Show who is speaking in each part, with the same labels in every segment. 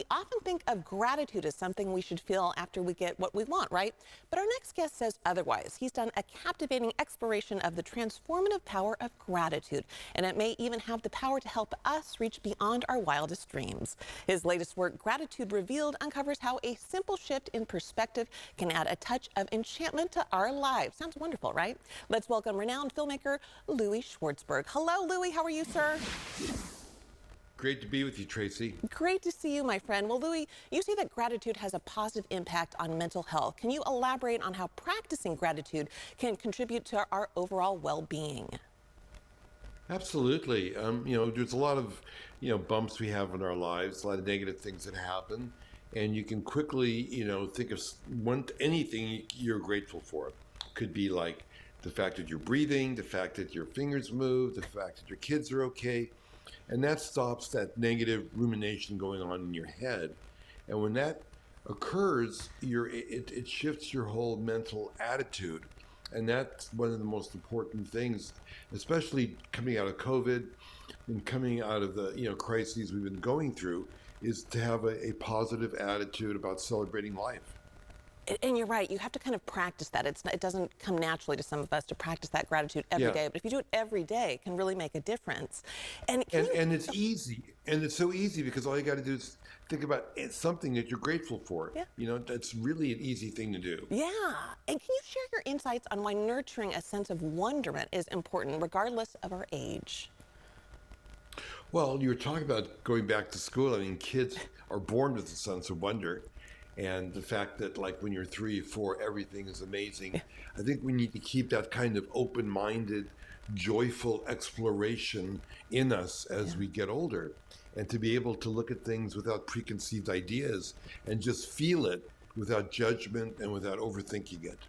Speaker 1: We often think of gratitude as something we should feel after we get what we want, right? But our next guest says otherwise. He's done a captivating exploration of the transformative power of gratitude, and it may even have the power to help us reach beyond our wildest dreams. His latest work, Gratitude Revealed, uncovers how a simple shift in perspective can add a touch of enchantment to our lives. Sounds wonderful, right? Let's welcome renowned filmmaker Louis Schwartzberg. Hello, Louis. How are you, sir?
Speaker 2: Great to be with you, Tracy.
Speaker 1: Great to see you, my friend. Well, Louis, you say that gratitude has a positive impact on mental health. Can you elaborate on how practicing gratitude can contribute to our overall well-being?
Speaker 2: Absolutely. There's a lot of, bumps we have in our lives, a lot of negative things that happen, and you can quickly, think of anything you're grateful for. Could be like the fact that you're breathing, the fact that your fingers move, the fact that your kids are okay. And that stops that negative rumination going on in your head. And when that occurs, it shifts your whole mental attitude. And that's one of the most important things, especially coming out of COVID and coming out of the crises we've been going through, is to have a positive attitude about celebrating life.
Speaker 1: And you're right, you have to kind of practice that. It doesn't come naturally to some of us to practice that gratitude every day. But if you do it every day, it can really make a difference.
Speaker 2: And it's easy. And it's so easy because all you got to do is think about something that you're grateful for.
Speaker 1: Yeah.
Speaker 2: That's really an easy thing to do.
Speaker 1: Yeah. And can you share your insights on why nurturing a sense of wonderment is important, regardless of our age?
Speaker 2: Well, you were talking about going back to school. I mean, kids are born with a sense of wonder. And the fact that, like, when you're 3 or 4, everything is amazing. I think we need to keep that kind of open-minded, joyful exploration in us as we get older, and to be able to look at things without preconceived ideas and just feel it without judgment and without overthinking it.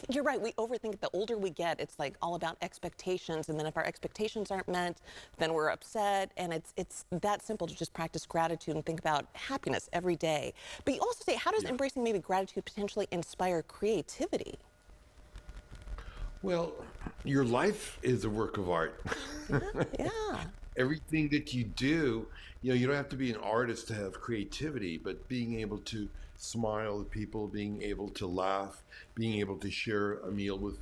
Speaker 1: You're right. We overthink it. The older we get, it's like all about expectations. And then if our expectations aren't met, then we're upset. And it's that simple to just practice gratitude and think about happiness every day. But you also say, how does embracing maybe gratitude potentially inspire creativity?
Speaker 2: Well, your life is a work of art.
Speaker 1: Yeah.
Speaker 2: Everything that you do, you don't have to be an artist to have creativity, but being able to smile at people, being able to laugh, being able to share a meal with,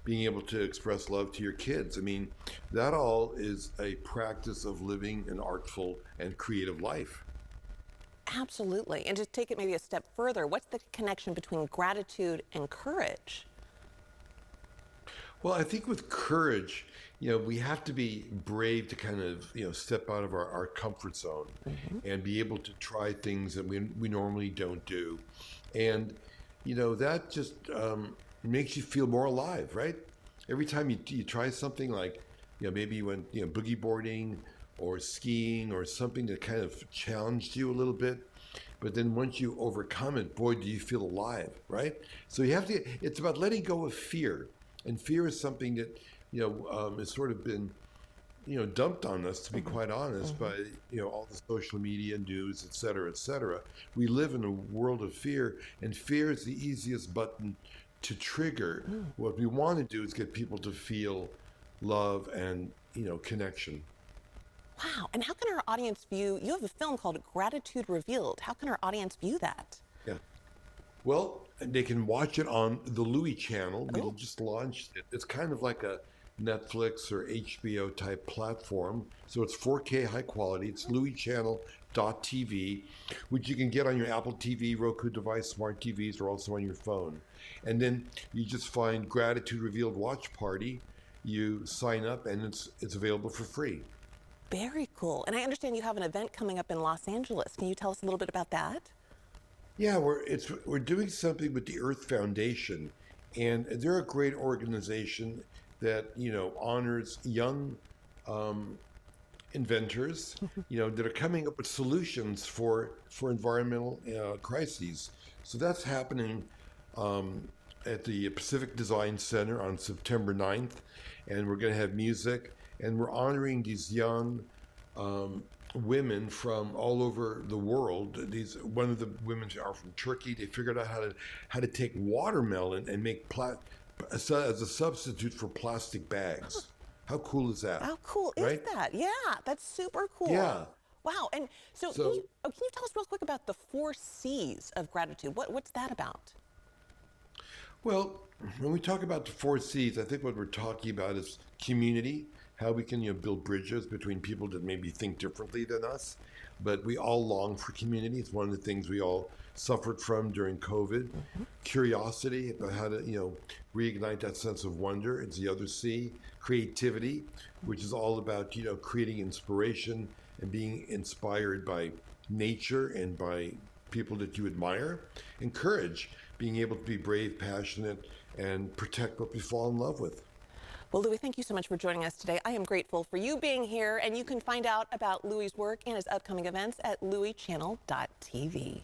Speaker 2: being able to express love to your kids. I mean, that all is a practice of living an artful and creative life.
Speaker 1: Absolutely. And to take it maybe a step further, what's the connection between gratitude and courage?
Speaker 2: Well, I think with courage, we have to be brave to kind of, step out of our comfort zone and be able to try things that we normally don't do. And, that just makes you feel more alive, right? Every time you try something like, maybe you went, boogie boarding or skiing or something that kind of challenged you a little bit. But then once you overcome it, boy, do you feel alive, right? So it's about letting go of fear. And fear is something that, has sort of been, dumped on us, to be quite honest, by, all the social media, news, et cetera, et cetera. We live in a world of fear, and fear is the easiest button to trigger. What we want to do is get people to feel love and, connection.
Speaker 1: Wow. And how can our audience view, you have a film called Gratitude Revealed. How can our audience view that?
Speaker 2: Yeah. Well, they can watch it on the Louis channel. We just launched it. It's kind of like a Netflix or HBO type platform. So it's 4K high quality. It's louischannel.tv, which you can get on your Apple TV, Roku device, smart TVs, or also on your phone. And then you just find Gratitude Revealed Watch Party. You sign up and it's available for free.
Speaker 1: Very cool. And I understand you have an event coming up in Los Angeles. Can you tell us a little bit about that?
Speaker 2: Yeah, we're doing something with the Earth Foundation, and they're a great organization that honors young inventors, that are coming up with solutions for environmental crises. So that's happening at the Pacific Design Center on September 9th, and we're going to have music, and we're honoring these young women from all over the world. One of the women are from Turkey. They figured out how to take watermelon and make as a substitute for plastic bags. How cool is that?
Speaker 1: How cool
Speaker 2: right?
Speaker 1: is that? Yeah, that's super cool.
Speaker 2: Yeah.
Speaker 1: Wow. And so,
Speaker 2: So,
Speaker 1: can you tell us real quick about the 4 C's of gratitude? What's that about?
Speaker 2: well, when we talk about the 4 C's, I think what we're talking about is community, how we can build bridges between people that maybe think differently than us, but we all long for community. It's one of the things we all suffered from during COVID. Curiosity about how to reignite that sense of wonder. It's the other C. Creativity, which is all about creating inspiration and being inspired by nature and by people that you admire. And courage, being able to be brave, passionate, and protect what we fall in love with.
Speaker 1: Well, Louis, thank you so much for joining us today. I am grateful for you being here, and you can find out about Louis's work and his upcoming events at louischannel.tv.